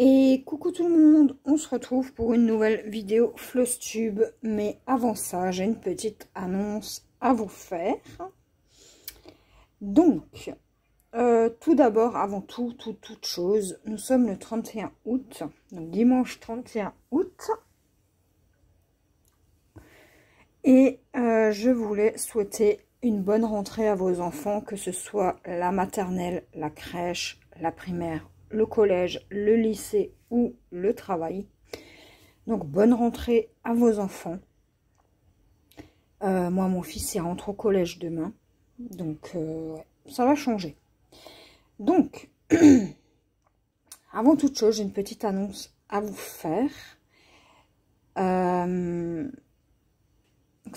Et coucou tout le monde, on se retrouve pour une nouvelle vidéo Flosstube. Mais avant ça, j'ai une petite annonce à vous faire. Donc, tout d'abord, avant toute chose, nous sommes le 31 août, donc dimanche 31 août. Et je voulais souhaiter une bonne rentrée à vos enfants, que ce soit la maternelle, la crèche, la primaire, le collège, le lycée ou le travail. Donc, bonne rentrée à vos enfants. Moi, mon fils, il rentre au collège demain. Donc, ça va changer. Donc, avant toute chose, j'ai une petite annonce à vous faire. Ça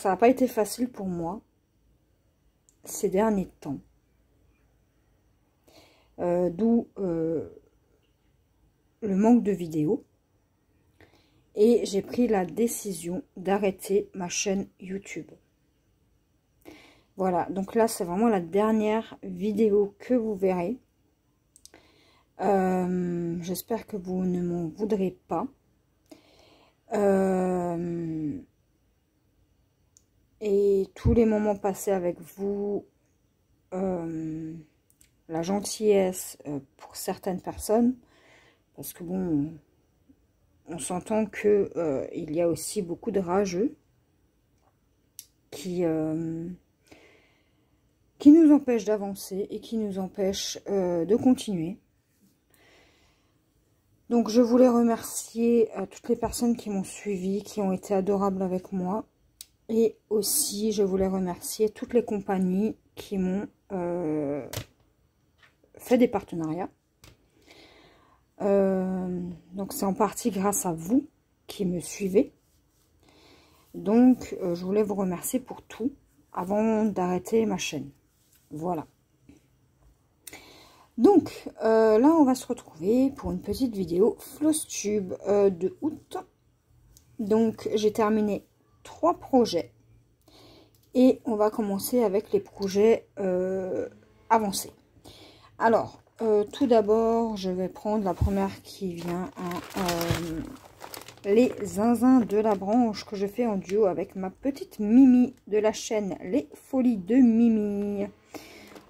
n'a pas été facile pour moi ces derniers temps. D'où le manque de vidéos. Et j'ai pris la décision d'arrêter ma chaîne YouTube. Voilà, donc là, c'est vraiment la dernière vidéo que vous verrez. J'espère que vous ne m'en voudrez pas. Et tous les moments passés avec vous, la gentillesse pour certaines personnes, parce que bon, on s'entend que il y a aussi beaucoup de rageux qui nous empêchent d'avancer et qui nous empêchent de continuer. Donc je voulais remercier toutes les personnes qui m'ont suivi, qui ont été adorables avec moi. Et aussi je voulais remercier toutes les compagnies qui m'ont fait des partenariats. Donc c'est en partie grâce à vous qui me suivez. Donc je voulais vous remercier pour tout avant d'arrêter ma chaîne. Voilà. Donc là on va se retrouver pour une petite vidéo Flosstube de août. Donc j'ai terminé 3 projets. Et on va commencer avec les projets avancés. Alors, tout d'abord, je vais prendre la première qui vient les zinzins de la branche que je fais en duo avec ma petite Mimi de la chaîne Les Folies de Mimi.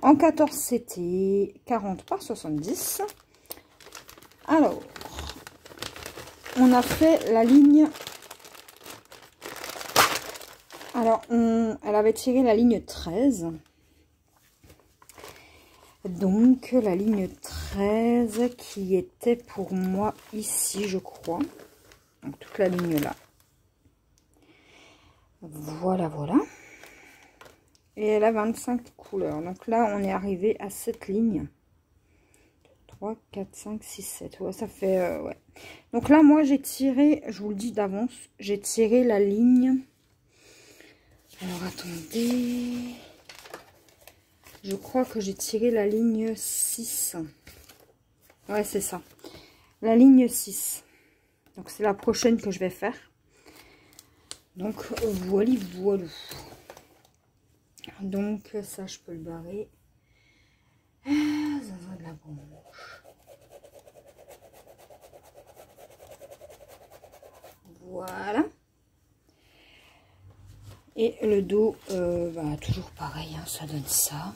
En 14 CT, 40 par 70. Alors, on a fait la ligne... Alors, elle avait tiré la ligne 13. Donc, la ligne 13 qui était pour moi ici, je crois. Donc, toute la ligne là. Voilà, voilà. Et elle a 25 couleurs. Donc là, on est arrivé à cette ligne. 3, 4, 5, 6, 7. Ouais, ça fait... ouais. Donc là, moi, j'ai tiré, je vous le dis d'avance, j'ai tiré la ligne... Alors, attendez... Je crois que j'ai tiré la ligne 6. Ouais, c'est ça. La ligne 6. Donc, c'est la prochaine que je vais faire. Donc, voilà, voilà. Donc, ça, je peux le barrer. Ça va de la branche. Voilà. Et le dos, toujours pareil, hein, ça donne ça.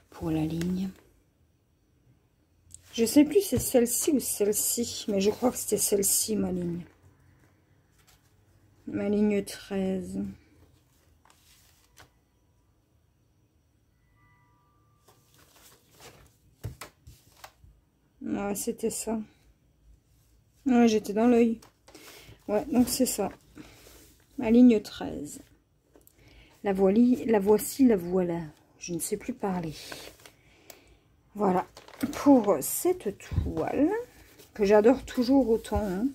Pour la ligne. Je sais plus si c'est celle-ci ou celle-ci, mais je crois que c'était celle-ci, ma ligne. Ma ligne 13. Ouais, c'était ça. Ouais, j'étais dans l'œil. Ouais, donc c'est ça. Ma ligne 13. La voici, la voilà. Je ne sais plus parler. Voilà. Pour cette toile, que j'adore toujours autant. Hein.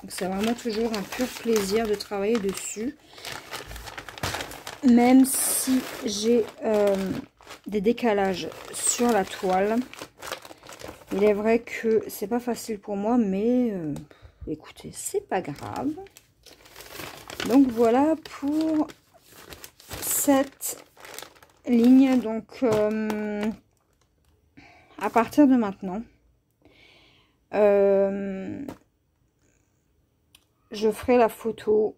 Donc c'est vraiment toujours un pur plaisir de travailler dessus. Même si j'ai des décalages sur la toile. Il est vrai que c'est pas facile pour moi, mais écoutez, c'est pas grave. Donc voilà pour cette ligne. Donc à partir de maintenant, Je ferai la photo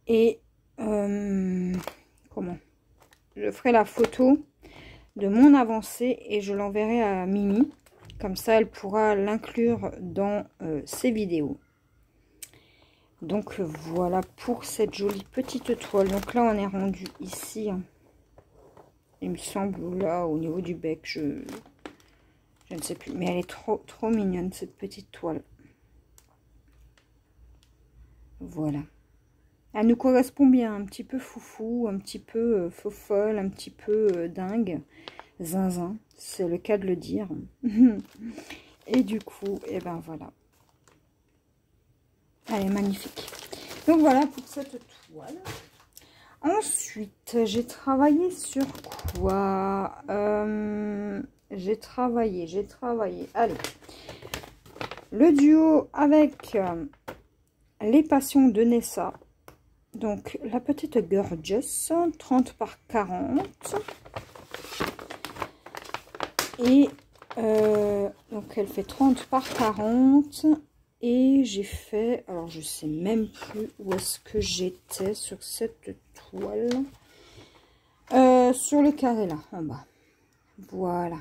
et comment? Je ferai la photo de mon avancée et je l'enverrai à Mimi. Comme ça, elle pourra l'inclure dans ses vidéos. Donc voilà pour cette jolie petite toile. Donc là, on est rendu ici. Hein. Il me semble, là, au niveau du bec, je ne sais plus. Mais elle est trop mignonne, cette petite toile. Voilà. Elle nous correspond bien. Un petit peu foufou, un petit peu fofolle, un petit peu dingue. Zinzin, c'est le cas de le dire. Et du coup, et ben voilà. Elle est magnifique. Donc voilà pour cette toile. Ensuite, j'ai travaillé sur quoi? J'ai travaillé. Allez. Le duo avec les passions de Nessa. Donc, la petite Gorgeous, 30 par 40. Et donc, elle fait 30 par 40. Et j'ai fait, alors je sais même plus où est-ce que j'étais sur cette toile. Sur le carré là, en bas. Voilà.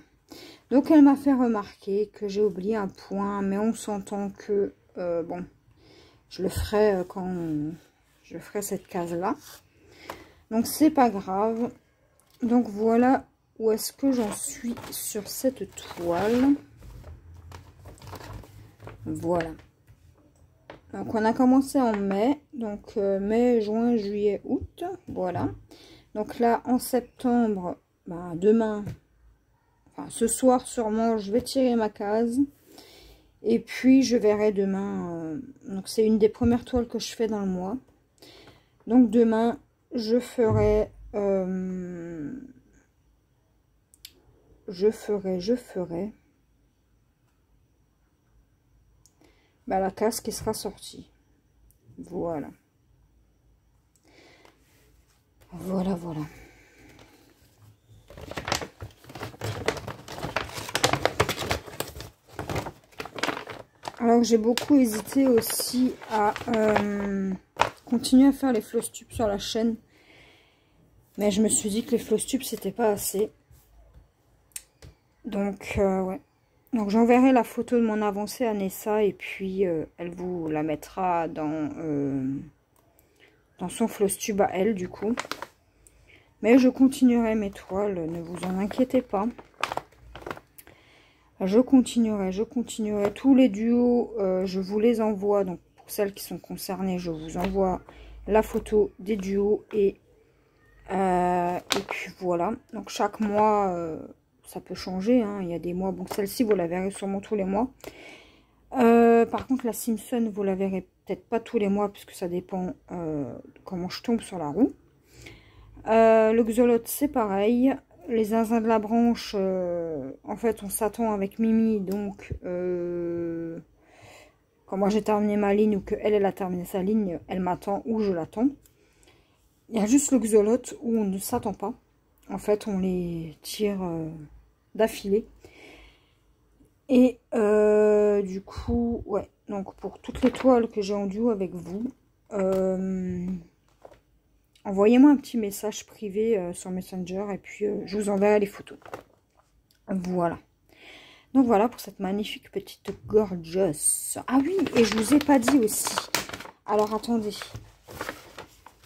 Donc elle m'a fait remarquer que j'ai oublié un point, mais on s'entend que, bon, je le ferai quand je ferai cette case là. Donc c'est pas grave. Donc voilà où est-ce que j'en suis sur cette toile. Voilà. Donc on a commencé en mai, donc mai, juin, juillet, août, voilà. Donc là en septembre, bah, demain, enfin ce soir sûrement, je vais tirer ma case. Et puis je verrai demain, donc c'est une des premières toiles que je fais dans le mois. Donc demain je ferai, bah, la case qui sera sortie. Voilà. Voilà. Alors j'ai beaucoup hésité aussi à continuer à faire les floss tubes sur la chaîne. Mais je me suis dit que les floss tubes c'était pas assez. Donc ouais. Donc j'enverrai la photo de mon avancée à Nessa et puis elle vous la mettra dans son floss tube à elle du coup. Mais je continuerai mes toiles, ne vous en inquiétez pas. Je continuerai tous les duos, je vous les envoie. Donc pour celles qui sont concernées, je vous envoie la photo des duos et puis voilà. Donc chaque mois, ça peut changer. Hein. Il y a des mois, bon celle-ci vous la verrez sûrement tous les mois. Par contre la Simpson vous la verrez peut-être pas tous les mois puisque ça dépend comment je tombe sur la roue. Le Xolot c'est pareil. Les zinzins de la branche, en fait on s'attend avec Mimi, donc quand moi j'ai terminé ma ligne ou qu'elle a terminé sa ligne, elle m'attend ou je l'attends. Il y a juste le Xolot où on ne s'attend pas. En fait on les tire d'affilée. Et du coup, ouais, donc pour toutes les toiles que j'ai en duo avec vous, envoyez-moi un petit message privé sur Messenger et puis je vous enverrai les photos. Voilà. Donc voilà pour cette magnifique petite Gorgeous. Ah oui, et je vous ai pas dit aussi. Alors attendez.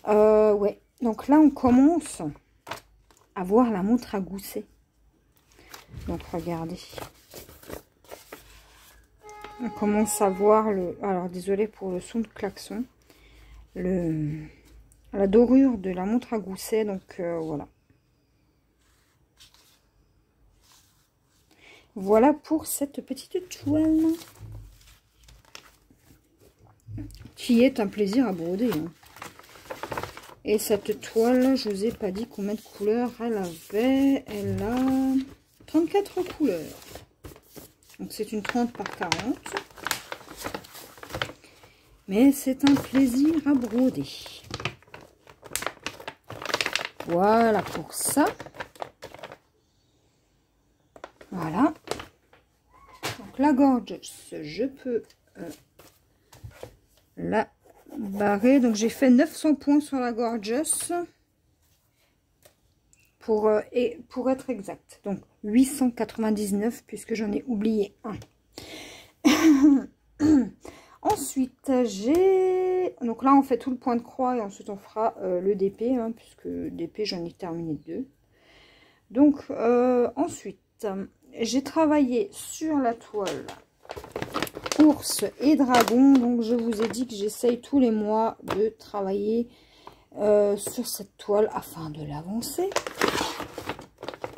Ouais, donc là on commence à voir la montre à gousset. Donc regardez. On commence à voir le... Alors désolé pour le son de klaxon. La dorure de la montre à gousset. Donc voilà. Voilà pour cette petite toile. Qui est un plaisir à broder. Hein. Et cette toile, je vous ai pas dit combien de couleurs elle avait. Elle a 34 couleurs. Donc c'est une 30 par 40. Mais c'est un plaisir à broder. Voilà pour ça. Voilà. Donc Donc la gorgeuse, je peux la barrer. Donc j'ai fait 900 points sur la gorgeuse pour être exact. Donc 899 puisque j'en ai oublié un. Ensuite j'ai, donc là on fait tout le point de croix et ensuite on fera le DP, hein, puisque DP j'en ai terminé 2. Donc ensuite j'ai travaillé sur la toile ours et dragon. Donc je vous ai dit que j'essaye tous les mois de travailler sur cette toile afin de l'avancer.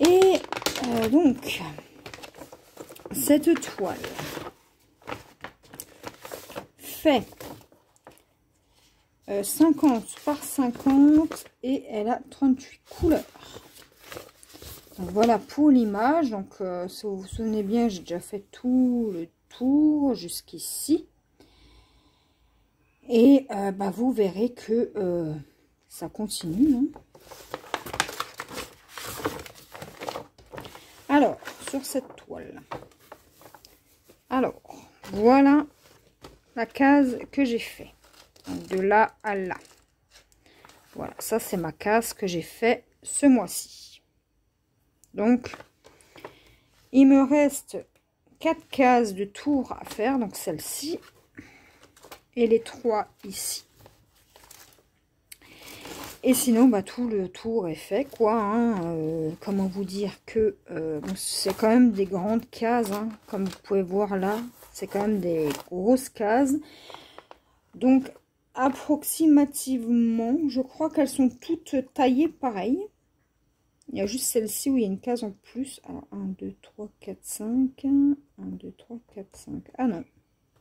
Et donc cette toile fait 50 par 50 et elle a 38 couleurs. Donc voilà pour l'image. Donc si vous vous souvenez bien, j'ai déjà fait tout le tour jusqu'ici. Et bah, vous verrez que ça continue. Hein. Alors, sur cette toile. Alors, voilà la case que j'ai fait. Donc, de là à là. Voilà, ça c'est ma case que j'ai fait ce mois-ci. Donc, il me reste 4 cases de tour à faire. Donc, celle-ci et les 3 ici. Et sinon, bah, tout le tour est fait, quoi. Hein. Comment vous dire que bon, c'est quand même des grandes cases, hein, comme vous pouvez voir là. C'est quand même des grosses cases. Donc, approximativement, je crois qu'elles sont toutes taillées pareil. Il y a juste celle-ci où il y a une case en plus. Alors, 1, 2, 3, 4, 5. 1, 2, 3, 4, 5. Ah non.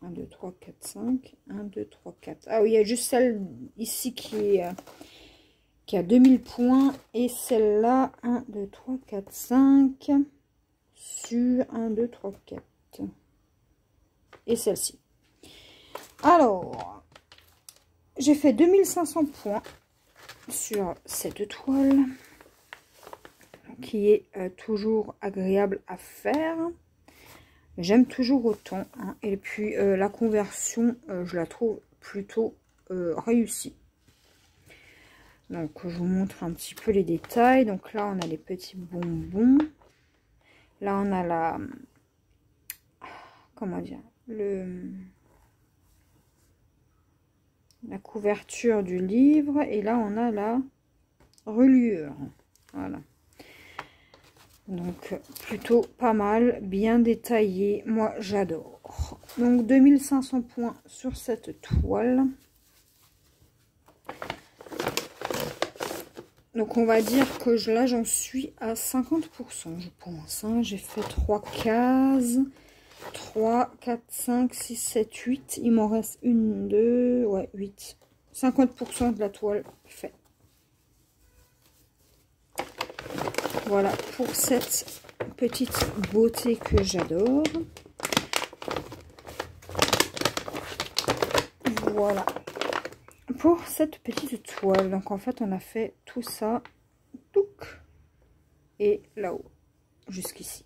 1, 2, 3, 4, 5. 1, 2, 3, 4. Ah oui, il y a juste celle ici qui a 2000 points. Et celle-là, 1, 2, 3, 4, 5. Sur 1, 2, 3, 4. Et celle-ci. Alors, j'ai fait 2500 points sur cette toile. Qui est toujours agréable à faire. J'aime toujours autant. Hein. Et puis, la conversion, je la trouve plutôt réussie. Donc, je vous montre un petit peu les détails. Donc là, on a les petits bonbons. Là, on a la... Comment dire, la couverture du livre. Et là, on a la reliure. Voilà. Donc, plutôt pas mal, bien détaillé. Moi, j'adore. Donc, 2500 points sur cette toile. Donc, on va dire que là, j'en suis à 50%, je pense. Hein. J'ai fait 3 cases. 3, 4, 5, 6, 7, 8. Il m'en reste 1, 2, ouais, 8. 50% de la toile fait. Voilà pour cette petite beauté que j'adore. Voilà pour cette petite toile. Donc en fait on a fait tout ça, touc, et là-haut, jusqu'ici.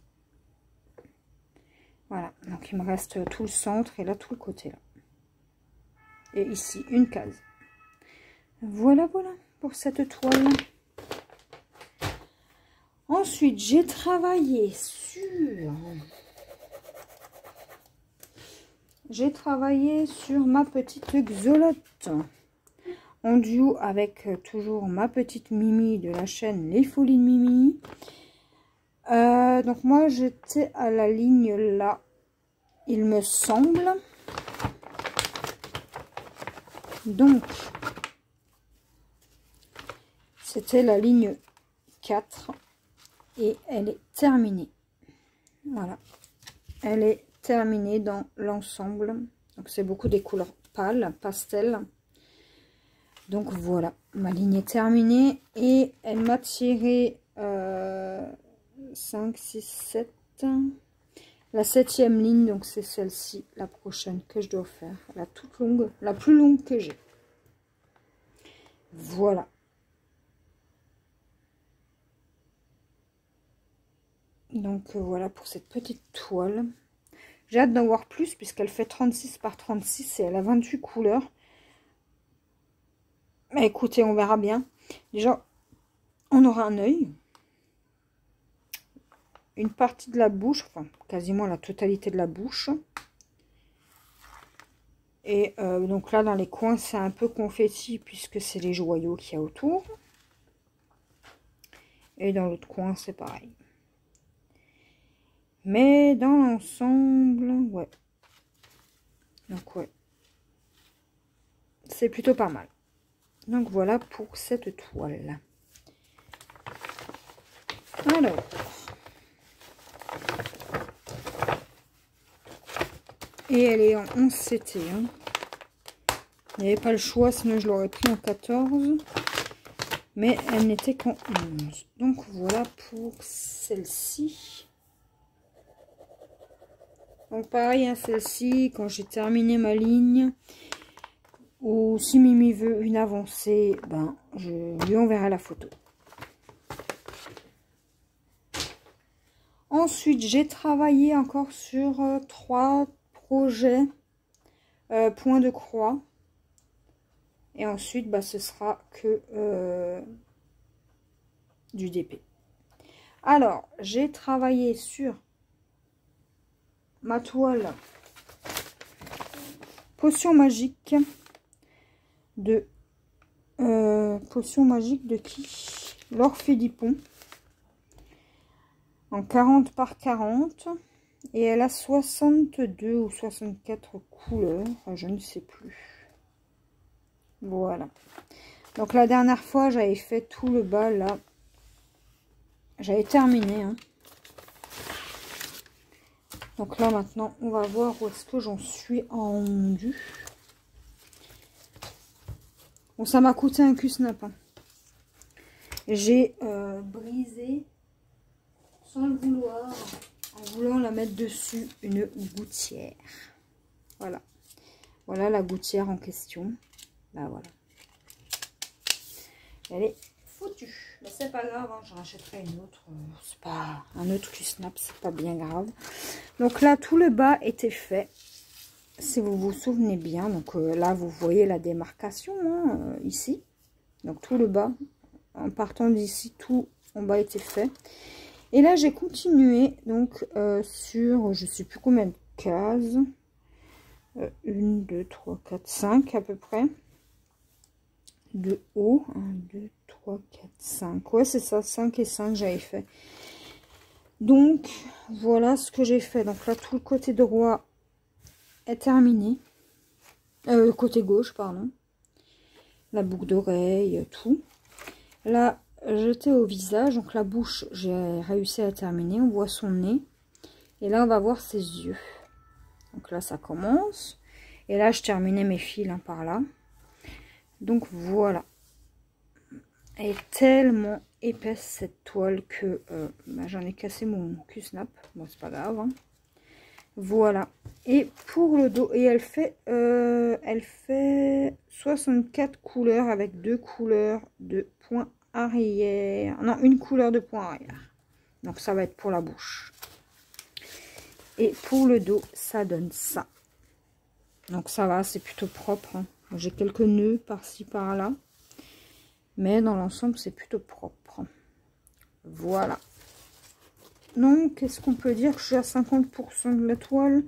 Voilà, donc il me reste tout le centre et là tout le côté là. Et ici une case. Voilà, voilà pour cette toile. Ensuite, j'ai travaillé sur ma petite Xolotte en duo avec toujours ma petite Mimi de la chaîne Les Folies de Mimi. Donc moi, j'étais à la ligne là, il me semble. Donc, c'était la ligne 4. Et elle est terminée. Voilà. Elle est terminée dans l'ensemble. Donc, c'est beaucoup des couleurs pâles, pastel. Donc, voilà. Ma ligne est terminée. Et elle m'a tiré 5, 6, 7. La 7e ligne. Donc, c'est celle-ci, la prochaine que je dois faire. La toute longue. La plus longue que j'ai. Voilà. Donc voilà pour cette petite toile. J'ai hâte d'en voir plus puisqu'elle fait 36 par 36 et elle a 28 couleurs. Mais écoutez, on verra bien. Déjà, on aura un œil. Une partie de la bouche, enfin quasiment la totalité de la bouche. Et donc là, dans les coins, c'est un peu confetti puisque c'est les joyaux qu'il y a autour. Et dans l'autre coin, c'est pareil. Mais dans l'ensemble, ouais. Donc ouais. C'est plutôt pas mal. Donc voilà pour cette toile. Alors. Et elle est en 11 CT. Hein. Il n'y avait pas le choix, sinon je l'aurais pris en 14. Mais elle n'était qu'en 11. Donc voilà pour celle-ci. Donc pareil, hein, celle-ci, quand j'ai terminé ma ligne, ou si Mimi veut une avancée, ben je lui enverrai la photo. Ensuite, j'ai travaillé encore sur 3 projets point de croix. Et ensuite, bah, ce sera que du DP. Alors, j'ai travaillé sur ma toile potion magique de qui? L'Orphidipon. En 40 par 40. Et elle a 62 ou 64 couleurs. Je ne sais plus. Voilà. Donc la dernière fois, j'avais fait tout le bas là. J'avais terminé. Hein. Donc là maintenant, on va voir où est-ce que j'en suis en rendu. Bon, ça m'a coûté un cul-snap. Hein. J'ai brisé, sans le vouloir, en voulant la mettre dessus, une gouttière. Voilà. Voilà la gouttière en question. Là, voilà. Elle est foutue. Mais c'est pas grave, hein, j'en rachèterai une autre. C'est pas un autre cul-snap, c'est pas bien grave. Donc là, tout le bas était fait. Si vous vous souvenez bien. Donc là, vous voyez la démarcation hein, ici. Donc tout le bas. En partant d'ici, tout en bas était fait. Et là, j'ai continué donc sur, je sais plus combien de cases. 1, 2, 3, 4, 5 à peu près. De haut. 1, 2, 3, 4, 5. Ouais, c'est ça, 5 et 5 j'avais fait. Donc, voilà ce que j'ai fait. Donc là, tout le côté droit est terminé. Côté gauche, pardon. La boucle d'oreille, tout. Là, j'étais au visage. Donc la bouche, j'ai réussi à terminer. On voit son nez. Et là, on va voir ses yeux. Donc là, ça commence. Et là, je terminais mes fils hein, par là. Donc voilà. Elle est tellement épaisse cette toile que bah, j'en ai cassé mon cul-snap. Bon, c'est pas grave. Hein. Voilà. Et pour le dos, et elle fait 64 couleurs avec 2 couleurs de point arrière. Non, une couleur de point arrière. Donc ça va être pour la bouche. Et pour le dos, ça donne ça. Donc ça va, c'est plutôt propre. Hein. J'ai quelques nœuds par-ci, par-là. Mais dans l'ensemble, c'est plutôt propre. Voilà. Donc, qu'est-ce qu'on peut dire? Je suis à 50% de la toile.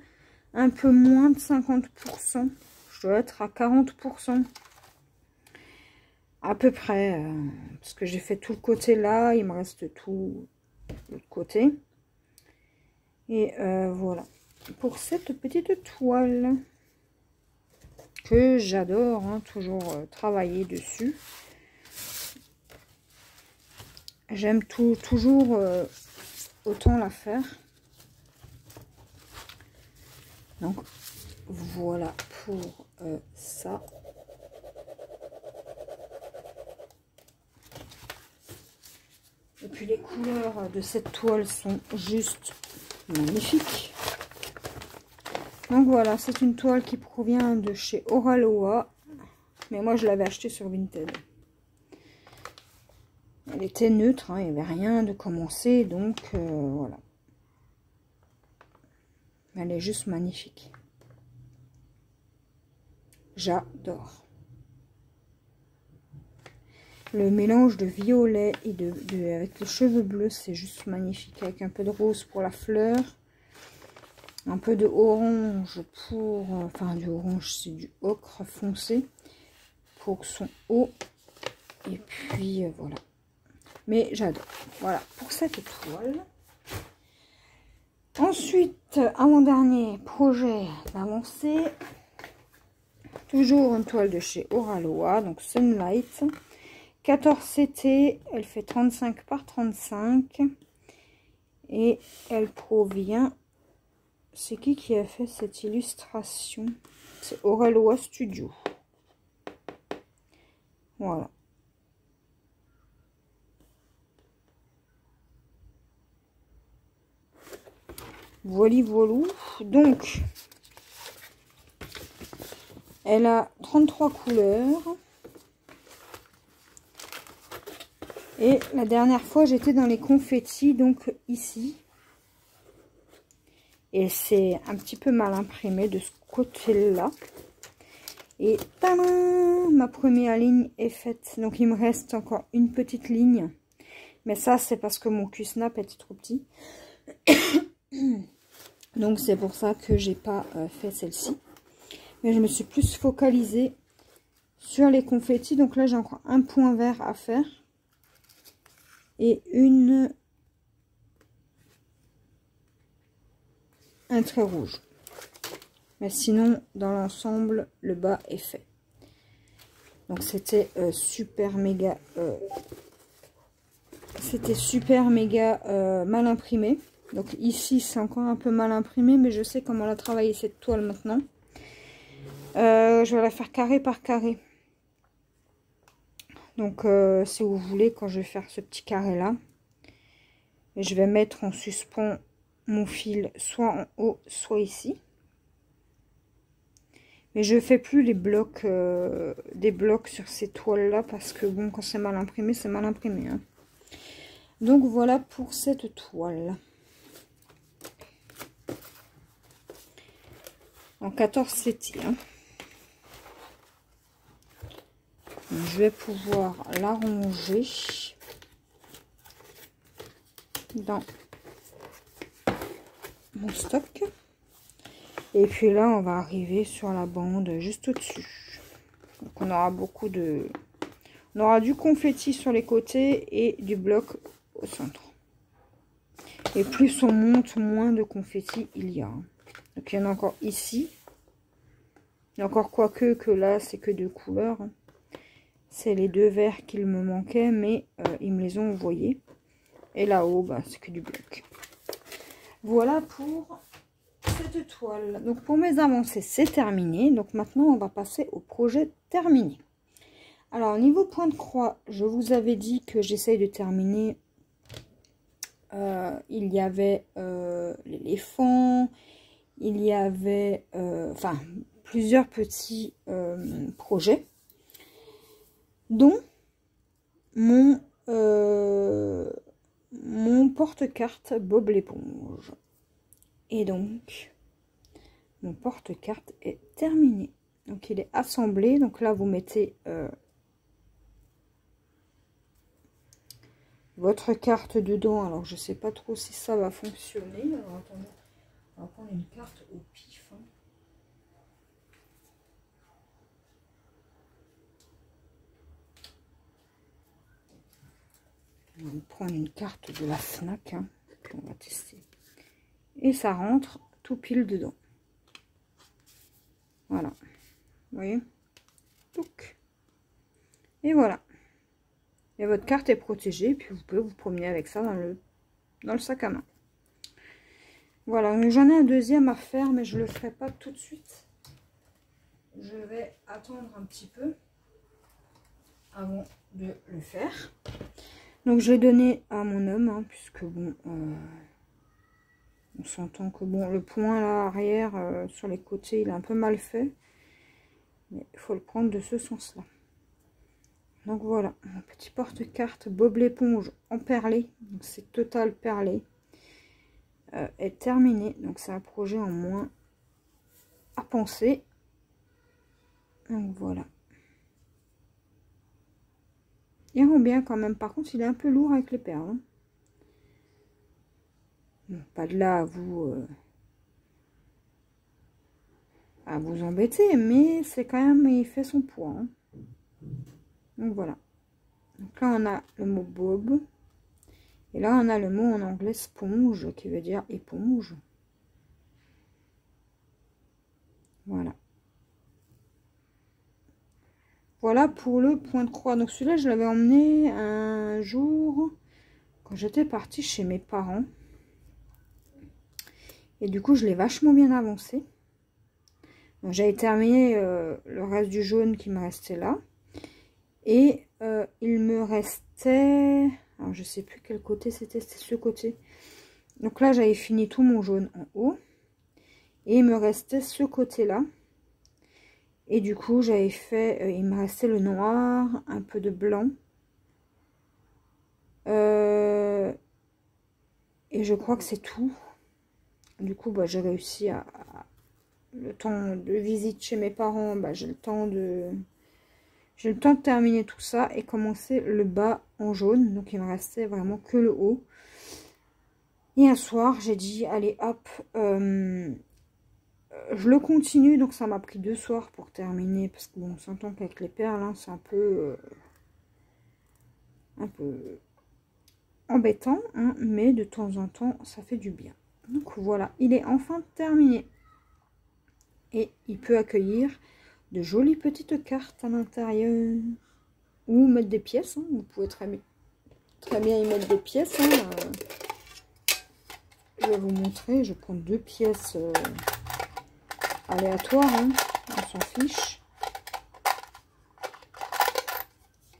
Un peu moins de 50%. Je dois être à 40%. À peu près. Parce que j'ai fait tout le côté là. Il me reste tout l'autre côté. Et voilà. Pour cette petite toile. Que j'adore. Hein, toujours travailler dessus. J'aime toujours autant la faire. Donc, voilà pour ça. Et puis, les couleurs de cette toile sont juste magnifiques. Donc, voilà, c'est une toile qui provient de chez Oraloa. Mais moi, je l'avais achetée sur Vinted. Elle était neutre, hein, il n'y avait rien de commencé, donc voilà. Elle est juste magnifique. J'adore. Le mélange de violet et avec les cheveux bleus, c'est juste magnifique. Avec un peu de rose pour la fleur. Un peu de orange pour... Enfin, du orange, c'est du ocre foncé. Pour son haut. Et puis, voilà. Mais j'adore. Voilà, pour cette toile. Ensuite, avant-dernier projet d'avancée. Toujours une toile de chez Oraloa, donc Sunlight. 14 CT, elle fait 35 par 35. Et elle provient... C'est qui a fait cette illustration? C'est Oraloa Studio. Voilà. Voilà, voilà. Donc, elle a 33 couleurs. Et la dernière fois, j'étais dans les confettis, donc ici. Et c'est un petit peu mal imprimé de ce côté-là. Et tadam, ma première ligne est faite. Donc, il me reste encore une petite ligne. Mais ça, c'est parce que mon Q-snap était trop petit. Donc, c'est pour ça que j'ai pas fait celle-ci. Mais je me suis plus focalisée sur les confettis. Donc là, j'ai encore un point vert à faire. Et un trait rouge. Mais sinon, dans l'ensemble, le bas est fait. Donc, c'était super méga... c'était super méga mal imprimé. Donc, ici, c'est encore un peu mal imprimé. Mais je sais comment la travailler cette toile maintenant. Je vais la faire carré par carré. Donc, si vous voulez, quand je vais faire ce petit carré-là, je vais mettre en suspens mon fil soit en haut, soit ici. Mais je fais plus les blocs, des blocs sur ces toiles-là parce que, bon, quand c'est mal imprimé, c'est mal imprimé. Hein. Donc, voilà pour cette toile. En 14 CT. Hein. Je vais pouvoir la ranger dans mon stock. Et puis là, on va arriver sur la bande juste au-dessus. Donc, on aura beaucoup de... On aura du confetti sur les côtés et du bloc au centre. Et plus on monte, moins de confetti il y a. Donc, il y en a encore ici. Il y a encore que là, c'est que deux couleurs. C'est les deux verts qu'il me manquait, mais ils me les ont envoyés. Et là-haut, bah, c'est que du bloc. Voilà pour cette toile. Donc, pour mes avancées, c'est terminé. Donc, maintenant, on va passer au projet terminé. Alors, au niveau point de croix, je vous avais dit que j'essaye de terminer. Il y avait l'éléphant. Il y avait, enfin, plusieurs petits projets. Dont mon porte-carte Bob l'éponge. Et donc, mon porte-carte est terminé. Donc, il est assemblé. Donc là, vous mettez votre carte dedans. Alors, je sais pas trop si ça va fonctionner. Alors, attendez. On va prendre une carte au pif. Hein. On va prendre une carte de la Fnac. Hein, puis on va tester. Et ça rentre tout pile dedans. Voilà. Vous voyez? Donc. Et voilà. Et votre carte est protégée. Puis vous pouvez vous promener avec ça dans le sac à main. Voilà. J'en ai un deuxième à faire. Mais je ne le ferai pas tout de suite. Je vais attendre un petit peu. Avant de le faire. Donc je l'ai donné à mon homme. Hein, puisque bon... on s'entend que bon, le point là arrière sur les côtés, il est un peu mal fait. Mais il faut le prendre de ce sens-là. Donc voilà, mon petit porte-carte Bob l'éponge en perlé. C'est total perlé. est terminé. Donc c'est un projet en moins à penser. Donc voilà. Il rend bien quand même. Par contre, il est un peu lourd avec les perles. Hein. Bon, pas de là à vous embêter, mais c'est quand même, il fait son poids. Hein. Donc voilà. Donc là, on a le mot bob. Et là, on a le mot en anglais sponge, qui veut dire éponge. Voilà. Voilà pour le point de croix. Donc celui-là, je l'avais emmené un jour quand j'étais partie chez mes parents. Et du coup, je l'ai vachement bien avancé. Donc j'avais terminé le reste du jaune qui me restait là. Et il me restait... Alors je sais plus quel côté c'était ce côté. Donc là, j'avais fini tout mon jaune en haut. Et il me restait ce côté-là. Et du coup, j'avais fait... il me restait le noir, un peu de blanc. Et je crois que c'est tout. Du coup, bah, j'ai réussi à... Le temps de visite chez mes parents, bah, j'ai le temps de terminer tout ça et commencer le bas en jaune. Donc, il me restait vraiment que le haut. Et un soir, j'ai dit, allez, hop, je le continue. Donc, ça m'a pris 2 soirs pour terminer. Parce que, bon, on s'entend qu'avec les perles, hein, c'est un peu embêtant. Hein, mais de temps en temps, ça fait du bien. Donc, voilà, il est enfin terminé. Et il peut accueillir de jolies petites cartes à l'intérieur. Ou mettre des pièces. Hein. Vous pouvez très bien y mettre des pièces. Hein. Je vais vous montrer. Je prends 2 pièces aléatoires. Hein. On s'en fiche.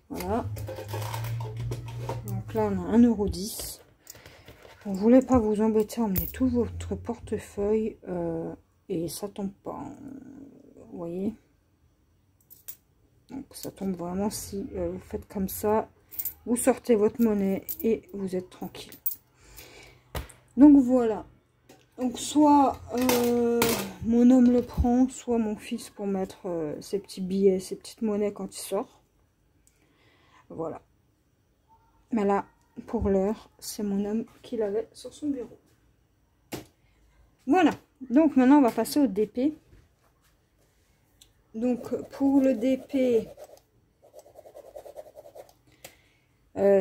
Voilà. Donc là, on a 1,10 €. On ne voulait pas vous embêter. Emmenez tout votre portefeuille. Et ça tombe pas. Vous voyez. Donc ça tombe vraiment si vous faites comme ça. Vous sortez votre monnaie et vous êtes tranquille. Donc voilà. Donc soit mon homme le prend, soit mon fils pour mettre ses petits billets, ses petites monnaies quand il sort. Voilà. Mais là, pour l'heure, c'est mon homme qui l'avait sur son bureau. Voilà. Donc maintenant, on va passer au DP. Donc pour le DP,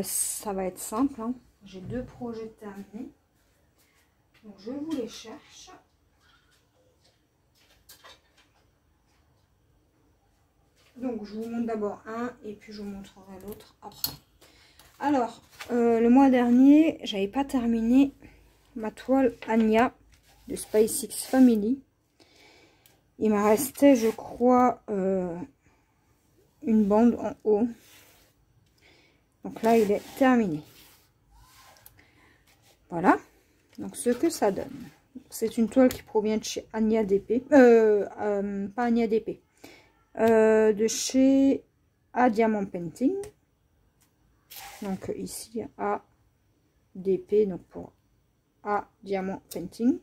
ça va être simple. Hein. J'ai 2 projets terminés. Donc je vous les cherche. Donc je vous montre d'abord un et puis je vous montrerai l'autre après. Alors, le mois dernier, j'avais pas terminé ma toile Anya de SpaceX Family. Il me restait, je crois, une bande en haut. Donc là, il est terminé. Voilà. Donc ce que ça donne. C'est une toile qui provient de chez Anya DP. Pas Anya DP. De chez A Diamond Painting. Donc ici, ADP, donc pour A Diamond Painting.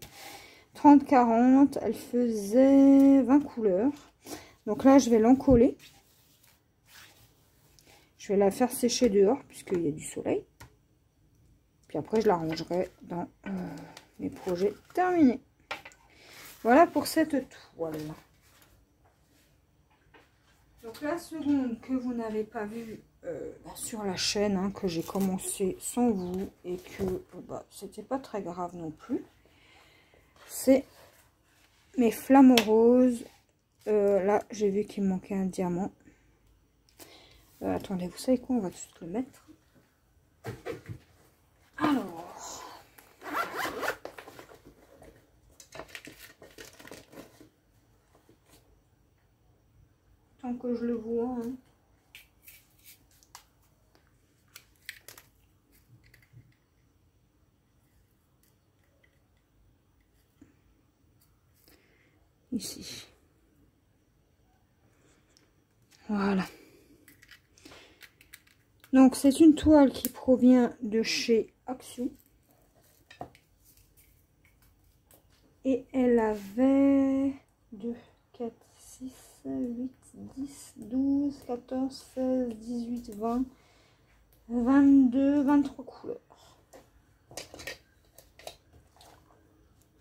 30-40, elle faisait 20 couleurs. Donc là, je vais l'encoller. Je vais la faire sécher dehors, puisqu'il y a du soleil. Puis après, je la rangerai dans mes projets terminés. Voilà pour cette toile. Donc la seconde que vous n'avez pas vue sur la chaîne, hein, que j'ai commencé sans vous et que c'était pas très grave non plus, c'est mes flammes roses. Là, j'ai vu qu'il me manquait un diamant. Attendez, vous savez quoi? On va tout de suite le mettre. Alors, tant que je le vois, hein. Ici. Voilà. Donc, c'est une toile qui provient de chez Action. Et elle avait 2, 4, 6, 8, 10, 12, 14, 16, 18, 20, 22, 23 couleurs.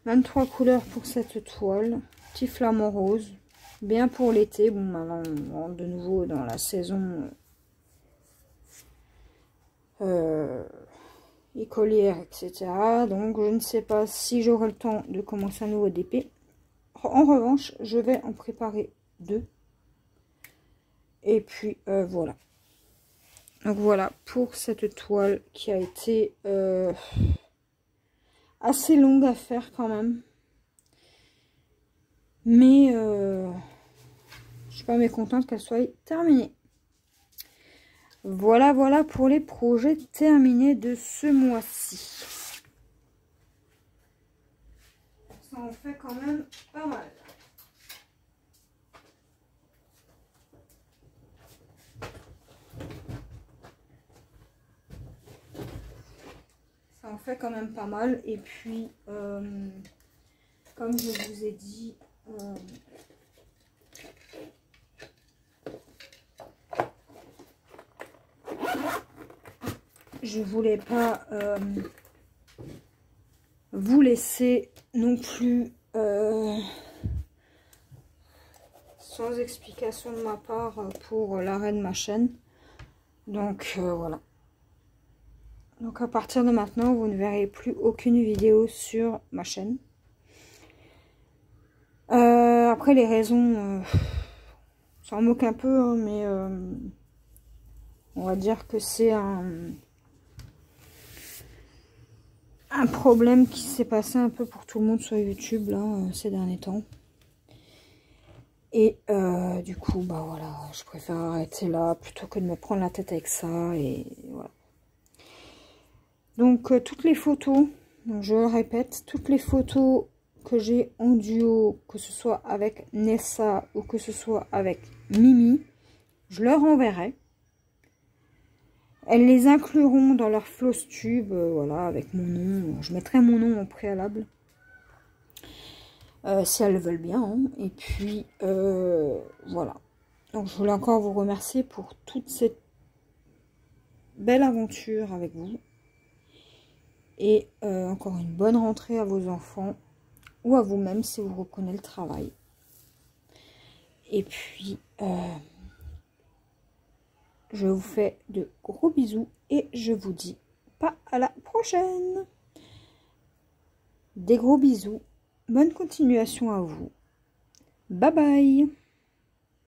23 couleurs pour cette toile. Petit flamant rose. Bien pour l'été. Bon, maintenant, on rentre de nouveau dans la saison écolière, etc. Donc, je ne sais pas si j'aurai le temps de commencer un nouveau DP. En revanche, je vais en préparer 2. Et puis, voilà. Donc, voilà pour cette toile qui a été assez longue à faire quand même. Mais je suis pas mécontente qu'elle soit terminée. Voilà, voilà pour les projets terminés de ce mois-ci. Ça en fait quand même pas mal. Ça en fait quand même pas mal. Et puis, comme je vous ai dit, je voulais pas vous laisser non plus sans explication de ma part pour l'arrêt de ma chaîne. Donc voilà. Donc à partir de maintenant, vous ne verrez plus aucune vidéo sur ma chaîne. Après les raisons, ça en moque un peu, hein, mais on va dire que c'est un problème qui s'est passé un peu pour tout le monde sur YouTube là, ces derniers temps. Et du coup, bah voilà, je préfère arrêter là plutôt que de me prendre la tête avec ça. Et voilà. Donc toutes les photos, donc je le répète, toutes les photos que j'ai en duo, que ce soit avec Nessa ou que ce soit avec Mimi, je leur enverrai. Elles les incluront dans leur floss tube, voilà, avec mon nom. Je mettrai mon nom au préalable. Si elles le veulent bien. Hein. Et puis, voilà. Donc, je voulais encore vous remercier pour toute cette belle aventure avec vous. Et encore une bonne rentrée à vos enfants. Ou à vous-même si vous reprenez le travail. Et puis, je vous fais de gros bisous. Et je vous dis pas à la prochaine. Des gros bisous. Bonne continuation à vous. Bye bye.